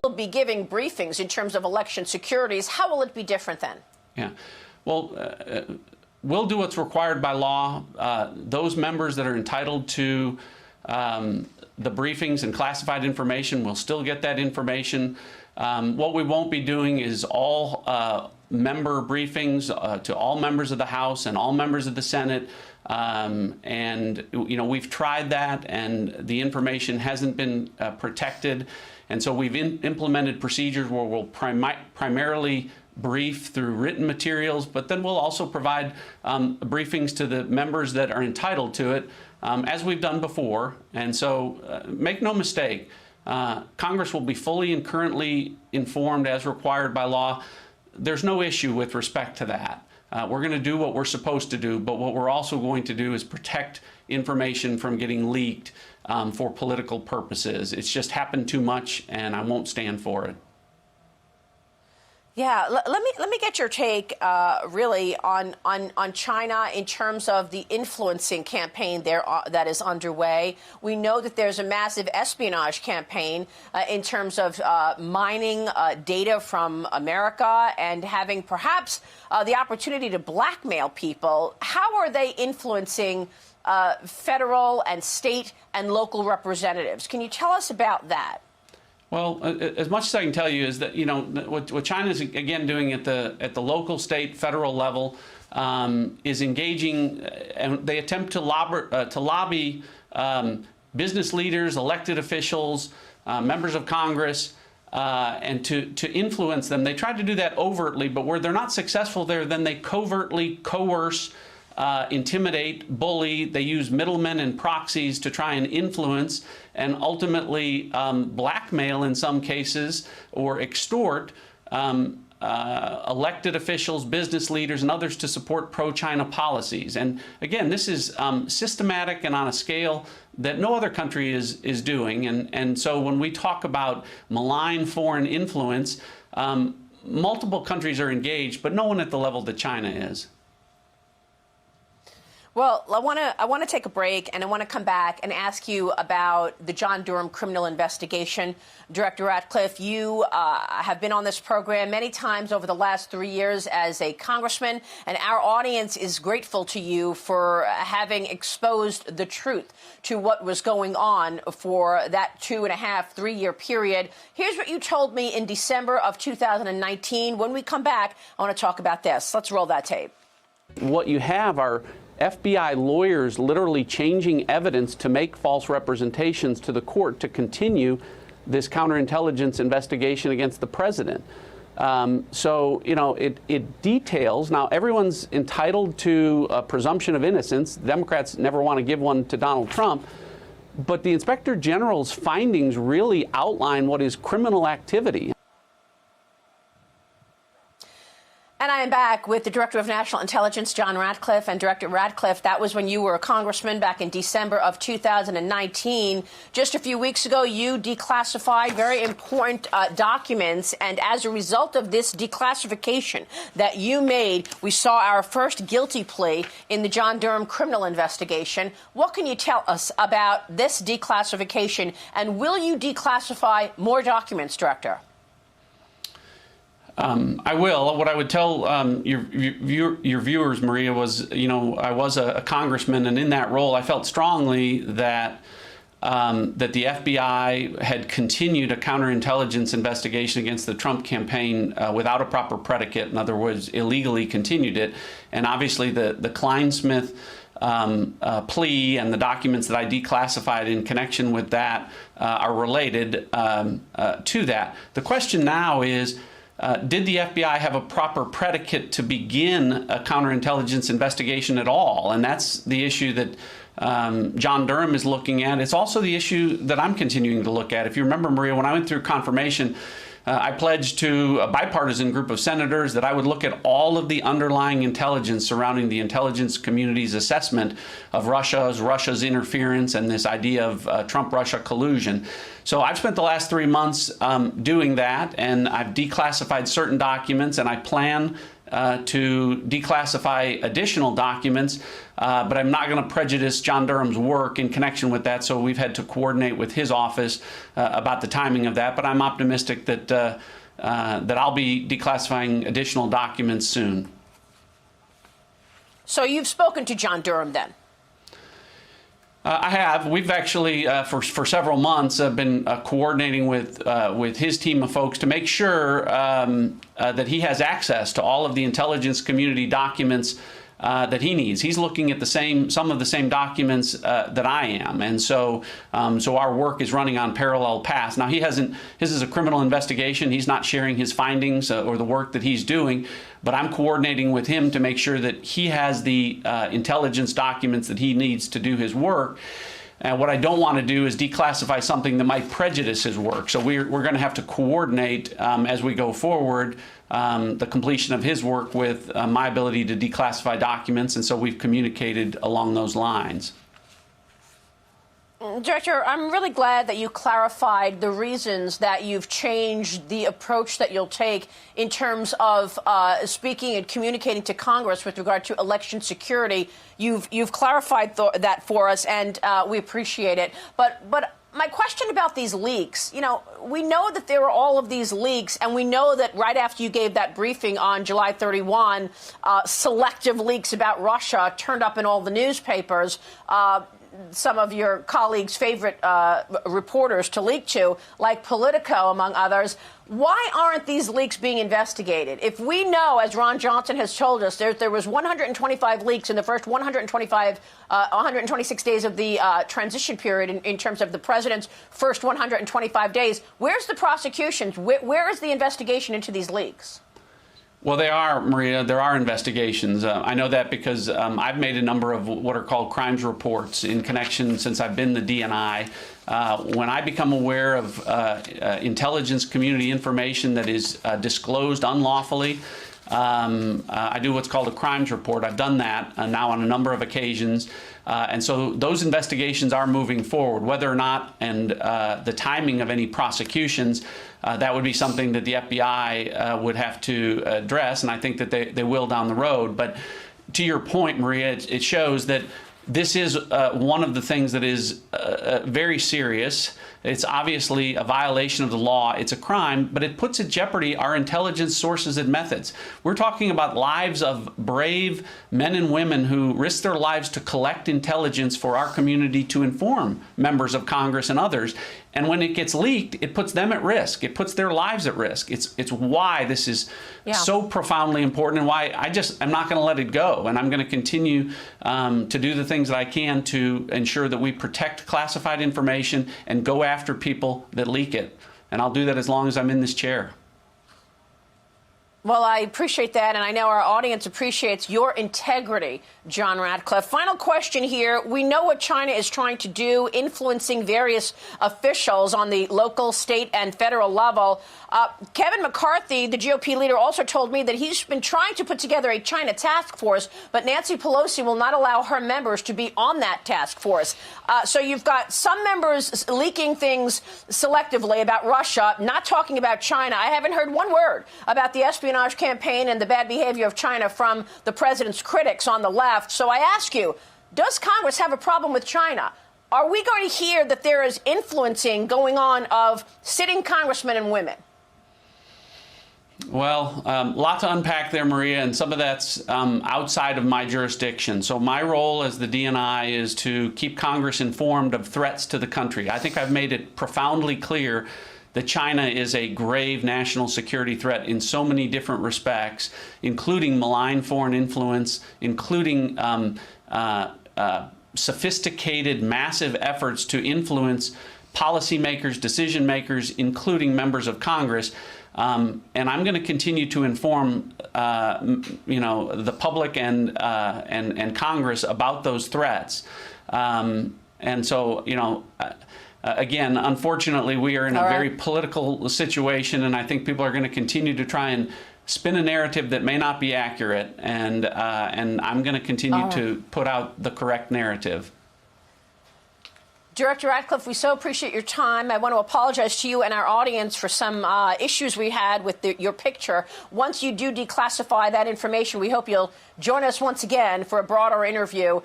be giving briefings in terms of election securities. How will it be different then? Yeah. Well, we'll do what's required by law. Those members that are entitled to the briefings and classified information will still get that information. What we won't be doing is all member briefings to all members of the House and all members of the Senate. And, you know, we've tried that and the information hasn't been protected. And so we've implemented procedures where we'll primarily brief through written materials, but then we'll also provide briefings to the members that are entitled to it, as we've done before. And so make no mistake, Congress will be fully and currently informed as required by law. There's no issue with respect to that. We're going to do what we're supposed to do, but what we're also going to do is protect information from getting leaked for political purposes. It's just happened too much, and I won't stand for it. Yeah, let me get your take, really, on China in terms of the influencing campaign there that is underway. We know that there's a massive espionage campaign in terms of mining data from America and having perhaps the opportunity to blackmail people. How are they influencing federal and state and local representatives? Can you tell us about that? Well, as much as I can tell you is that, you know, what China is again doing at the local, state, federal level is engaging, and they attempt to lobby business leaders, elected officials, members of Congress, and to influence them. They try to do that overtly, but where they're not successful there, then they covertly coerce, intimidate, bully. They use middlemen and proxies to try and influence and ultimately blackmail in some cases or extort elected officials, business leaders, and others to support pro-China policies. And again, this is systematic and on a scale that no other country is doing. And so when we talk about malign foreign influence, multiple countries are engaged, but no one at the level that China is. Well, I want to take a break, and I want to come back and ask you about the John Durham criminal investigation. Director Ratcliffe, you have been on this program many times over the last 3 years as a congressman, and our audience is grateful to you for having exposed the truth to what was going on for that 2.5, 3 year period. Here's what you told me in December of 2019. When we come back, I want to talk about this. Let's roll that tape. What you have are FBI lawyers literally changing evidence to make false representations to the court to continue this counterintelligence investigation against the president. So, you know, it details. Now, everyone's entitled to a presumption of innocence. Democrats never want to give one to Donald Trump. But the Inspector General's findings really outline what is criminal activity. And I am back with the Director of National Intelligence, John Ratcliffe. And Director Ratcliffe, that was when you were a congressman back in December of 2019. Just a few weeks ago, you declassified very important documents. And as a result of this declassification that you made, we saw our first guilty plea in the John Durham criminal investigation. What can you tell us about this declassification? And will you declassify more documents, Director? I will. What I would tell your viewers, Maria, was, you know, I was a congressman, and in that role, I felt strongly that that the FBI had continued a counterintelligence investigation against the Trump campaign without a proper predicate. In other words, illegally continued it. And obviously, the Kleinsmith plea and the documents that I declassified in connection with that are related to that. The question now is, did the FBI have a proper predicate to begin a counterintelligence investigation at all? And that's the issue that John Durham is looking at. It's also the issue that I'm continuing to look at. If you remember, Maria, when I went through confirmation, I pledged to a bipartisan group of senators that I would look at all of the underlying intelligence surrounding the intelligence community's assessment of Russia's interference and this idea of Trump-Russia collusion. So I've spent the last 3 months doing that, and I've declassified certain documents, and I plan to declassify additional documents, but I'm not going to prejudice John Durham's work in connection with that, so we've had to coordinate with his office about the timing of that, but I'm optimistic that, that I'll be declassifying additional documents soon. So you've spoken to John Durham then? I have. We've actually, for several months, been coordinating with his team of folks to make sure that he has access to all of the intelligence community documents that he needs. He's looking at some of the same documents that I am, and so our work is running on parallel paths. Now, his is a criminal investigation. He's not sharing his findings or the work that he's doing, but I'm coordinating with him to make sure that he has the intelligence documents that he needs to do his work. And what I don't want to do is declassify something that might prejudice his work. So we're going to have to coordinate as we go forward the completion of his work with my ability to declassify documents, and so we've communicated along those lines. Director, I'm really glad that you clarified the reasons that you've changed the approach that you'll take in terms of speaking and communicating to Congress with regard to election security. You've clarified that for us, and we appreciate it. But my question about these leaks, we know that there were all of these leaks, and we know that right after you gave that briefing on July 31, selective leaks about Russia turned up in all the newspapers. Some of your colleagues' favorite reporters to leak to, like Politico, among others. Why aren't these leaks being investigated? If we know, as Ron Johnson has told us, there was 125 leaks in the first 126 days of the transition period in terms of the president's first 125 days, where's the prosecution? Where is the investigation into these leaks? Well, they are, Maria. There are investigations. I know that because I've made a number of what are called crimes reports in connection since I've been the DNI. When I become aware of intelligence community information that is disclosed unlawfully, I do what's called a crimes report. I've done that now on a number of occasions. And so those investigations are moving forward. Whether or not and the timing of any prosecutions, that would be something that the FBI would have to address, and I think that they will down the road. But to your point, Maria, it shows that this is one of the things that is very serious. It's obviously a violation of the law. It's a crime, but it puts at jeopardy our intelligence sources and methods. We're talking about lives of brave men and women who risk their lives to collect intelligence for our community to inform members of Congress and others. And when it gets leaked, it puts them at risk. It puts their lives at risk. It's why this is so profoundly important, and why I'm not going to let it go. And I'm going to continue to do the things that I can to ensure that we protect classified information and go after people that leak it. And I'll do that as long as I'm in this chair. Well, I appreciate that, and I know our audience appreciates your integrity, John Ratcliffe. Final question here. We know what China is trying to do, influencing various officials on the local, state, and federal level. Kevin McCarthy, the GOP leader, also told me that he's been trying to put together a China task force, but Nancy Pelosi will not allow her members to be on that task force. So you've got some members leaking things selectively about Russia, not talking about China. I haven't heard one word about the espionage campaign and the bad behavior of China from the president's critics on the left. So I ask you, does Congress have a problem with China? Are we going to hear that there is influencing going on of sitting congressmen and women? Well, a lot to unpack there, Maria, and some of that's outside of my jurisdiction. So my role as the DNI is to keep Congress informed of threats to the country. I think I've made it profoundly clear that China is a grave national security threat in so many different respects, including malign foreign influence, including sophisticated, massive efforts to influence policymakers, decision makers, including members of Congress. And I'm going to continue to inform, the public and Congress about those threats. And so, again, unfortunately, we are in a very political situation, and I think people are going to continue to try and spin a narrative that may not be accurate. And I'm going to continue to put out the correct narrative. Director Ratcliffe, we so appreciate your time. I want to apologize to you and our audience for some issues we had with your picture. Once you do declassify that information, we hope you'll join us once again for a broader interview.